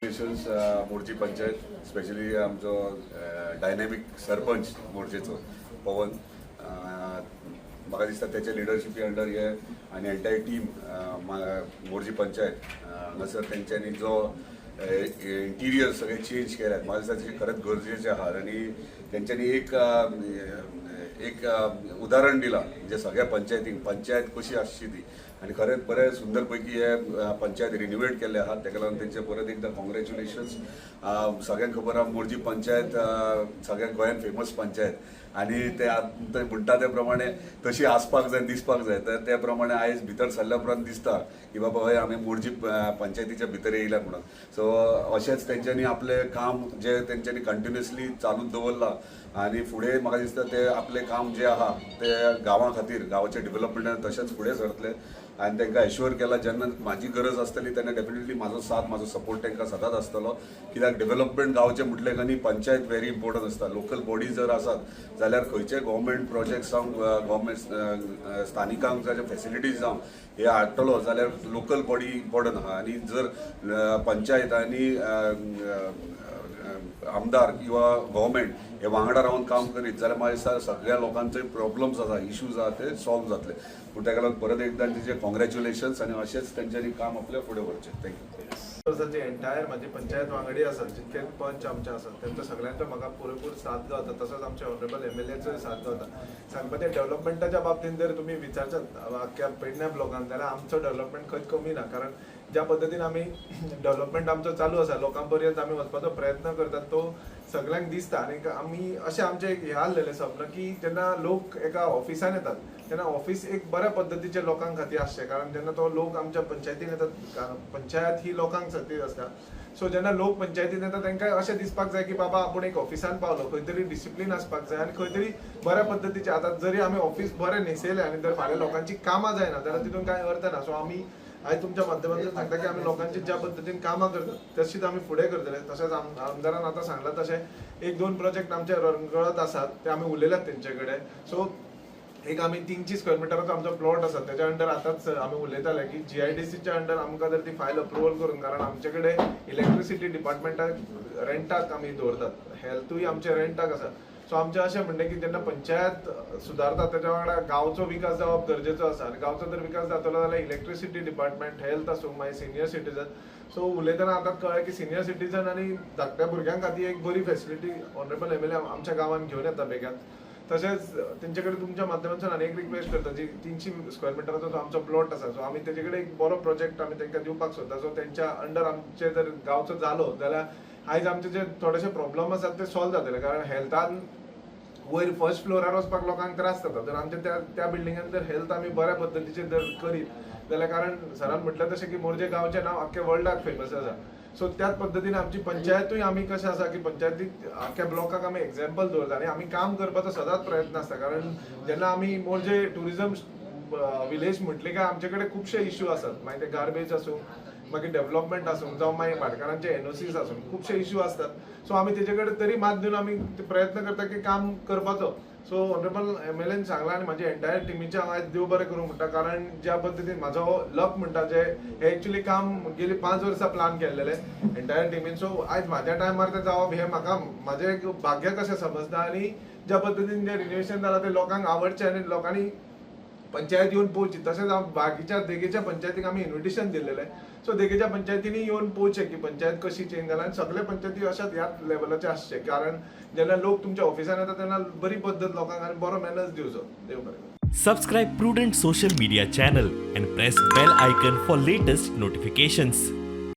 Morshi panchayat specially आमचो dynamic sarpanch मोर्चेचो पवन म्हाका दिसता त्याच्या लिडरशिपी अंडर हे आनी एंटायर टीम मोर्ची पंचायत हांगासर तेंच्यांनी जो इंटिरियर सगळे चेंज केल्यात म्हाका दिसता तशें खरेंच गरजेचें आहा आनी तेंच्यांनी एक उदाहरण दिलां म्हणजे सगळ्या पंचायतींक पंचायत कशी आसची ती आणि खरेंच बरे सुंदर पैकी हे पंचायत रिन्युवेट केल्ले आहात ताका लागून तेंचे परत एकदा कॉंग्रॅच्युलेशन्स. सगळ्यांक खबर आहा मोर्जी पंचायत सगळ्या गोंयांत फेमस पंचायत आनी ते म्हणटा ते प्रमाणे तशी आसपाक जाय दिसपाक जाय तर त्या प्रमाणे आयज भितर सरल्या उपरांत दिसता की बाबा हय आमी मोर्जी पंचायतीच्या भितर येयल्या म्हणून. सो अशेंच तेंच्यांनी आपलें काम जे तेंच्यांनी कंटिन्युअसली चालूच दवरलां आनी फुडें म्हाका दिसता ते आपलें काम जे आहा ते गांवां खातीर गांवाच्या डेव्हलपमेंटान तशेंच फुडें सरतले आनी तांकां एश्युअर केला जेन्ना म्हाजी गरज आसतली तेन्ना डेफिनेटली म्हाजो साथ म्हाजो सपोर्ट तांकां सदांच आसतलो. कित्याक डेव्हलपमेंट गांवचें म्हटलें की न्ही पंचायत व्हेरी इम्पॉर्टंट आसता. लोकल बॉडी जर आसात जाल्यार खंयचे गव्हर्मेंट प्रोजेक्ट्स जावं गव्हर्मेंट स्थानिकांक जे फेसिलिटीज जावं हे हाडटलो जाल्यार लोकल बॉडी इम्पॉर्टंट आहा आनी जर पंचायत आनी आमदार किंवा गव्हर्मेंट हे वांगडा रावन काम करीत जाल्यार म्हाका दिसता सगळ्या लोकांचे प्रॉब्लम्स आसा इश्यूज आहा ते सॉल्व जातले. पूण ताका लागून परत एकदा तिचे कॉंग्रॅच्युलेशन्स आनी अशेंच तेंच्यांनी काम आपल्या फुडें व्हरचें. थँक्यू. जे एंटायर माझे पंचायत वांगडी आसात जितके पंच आमचे आसात त्यांचा सगळ्यांचो म्हाका पुरेपूर साथ गावता. तसोच आमचे ऑनरेबल MLAचोय साथ गावता. सांगपाचें डेव्हलपमेंटाच्या बाबतींत जर तुमी विचारशात आख्या पेडण्या ब्लॉकांत जाल्यार आमचो डेव्हलपमेंट खंयच कमी ना. कारण ज्या पद्दतीन आमी डेव्हलपमेंट आमचो चालू आसा लोकां पर्यंत आमी वचपाचो प्रयत्न करतात तो सगळ्यांक दिसता. आनी आमी अशें आमचें एक हें आसलेलें सपन की जेन्ना लोक एका ऑफिसान येतात तेन्ना ऑफिस एक बऱ्या पद्दतीचें लोकां खातीर आसचें. कारण जेन्ना तो लोक आमच्या पंचायतीन येतात पंचायत ही लोकांक खातीर आसता. सो जेन्ना लोक पंचायतीन येता तांकां अशें दिसपाक जाय की बाबा आपूण एक ऑफिसान पावलो खंय तरी डिसिप्लीन आसपाक जाय आनी खंय तरी बऱ्या पद्दतीचें. आतां जरी आमी ऑफिस बरें न्हेसयलें आनी जर फाल्यां लोकांची कामां जायना जाल्यार तितून कांय अर्थ ना. सो आमी आयज तुमच्या माध्यमांतल्यान सांगता की आमी लोकांची ज्या पद्दतीन कामां करतात तशीच आमी फुडें करतले. तशेंच आमदारान आतां सांगलां तशें 1-2 प्रोजेक्ट आमचे रंगळत आसात ते आमी उलयल्यात तेंचे कडेन. सो एक आमी 300 स्क्वेअर मिटराचो आमचो प्लॉट आसा त्याच्या अंडर आतांच आमी उलयताले की GIDCच्या अंडर आमकां जर ती फायल अप्रुवल करून कारण आमचे कडेन इलेक्ट्रिसिटी डिपार्टमेंटाक रेंटाक आमी दवरतात हेल्थूय आमचे रेंटाक आसा. सो आमचें अशें म्हणणें की जेन्ना पंचायत सुदारता तेच्या वांगडा गांवचो विकास जावप गरजेचो आसा आनी गांवचो जर विकास जातलो जाल्यार इलेक्ट्रिसिटी डिपार्टमेंट हेल्थ आसूं मागीर सिनियर सिटीजन. सो उलयतना आतां कळ्ळें की सिनियर सिटीजन आनी धाकट्या भुरग्यां खातीर एक बरी फेसिलिटी ऑनरेबल MLA आमच्या गांवांत घेवन येता बेगान. तशेंच तेंचे कडेन तुमच्या माध्यमांतल्यान आनी एक रिक्वेस्ट करता जी 300 स्क्वेअर मिटराचो जो आमचो प्लॉट आसा सो आमी तेजे कडेन एक बरो प्रोजेक्ट आमी तांकां दिवपाक सोदता. सो तेंच्या अंडर आमचे जर गांवचो जालो जाल्यार आयज आमचे जे थोडेशे प्रॉब्लम आसात ते सॉल्व जातले. कारण हेल्थान वयर फर्स्ट फ्लोरार वचपाक लोकांक त्रास जाता. जर आमचे त्या बिल्डिंगान जर हेल्थ आमी बऱ्या पद्दतीचें जर करीत जाल्यार कारण सरान म्हटलें तशें की मोर्जे गांवचें नांव आख्ख्या वर्ल्डाक फेमस आसा. सो त्याच पद्दतीन आमची पंचायतूय आमी कशें आसा की पंचायतीक आख्ख्या ब्लॉकाक आमी एक्झाम्पल दवरता आनी आमी काम करपाचो सदांच प्रयत्न आसता. कारण जेन्ना आमी मोर्जे ट्युरिजम विलेज म्हटलें काय आमचे कडेन खुबशे इश्यू आसात. मागीर ते गार्बेज आसूं मागीर डेव्हलपमेंट आसूं जावं मागीर भाटकारांचे NOCs आसूं खुबशे इश्यू आसतात. सो आमी तेजे कडेन तरी मात दिवन आमी प्रयत्न करता की काम करपाचो. सो ऑनरेबल MLAन सांगलां आनी म्हाजे एंटायर टिमीचे हांव आयज देव बरें करूं म्हणटा. कारण ज्या पद्दतीन म्हाजो लक म्हणटा जे हे एक्चुअली काम गेली 5 वर्सां प्लान केल्लेले एंटायर टिमीन. सो आयज म्हाज्या टायमार ते जावप हे म्हाका म्हाजें एक भाग्य कशें समजता. आनी ज्या पद्दतीन जें रिन्युवेशन जालां तें लोकांक आवडचें आनी लोकांनी पंचायत येवन पळोवची. तशेंच हांव बाकीच्या देगेच्या पंचायतीक आमी इन्विटेशन दिल्लेलें. सो देगेच्या पंचायतींनी येवन पळोवचें की पंचायत कशी चेंज जाला आनी सगळे पंचायती अशाच ह्याच लेवलाचे आसचे. कारण जेन्ना लोक तुमच्या ऑफिसान येता तेन्ना बरी पद्दत लोकांक आनी बरो मॅनर्स दिवचो. देव बरें. Subscribe Prudent social media channel and press bell icon for latest notifications.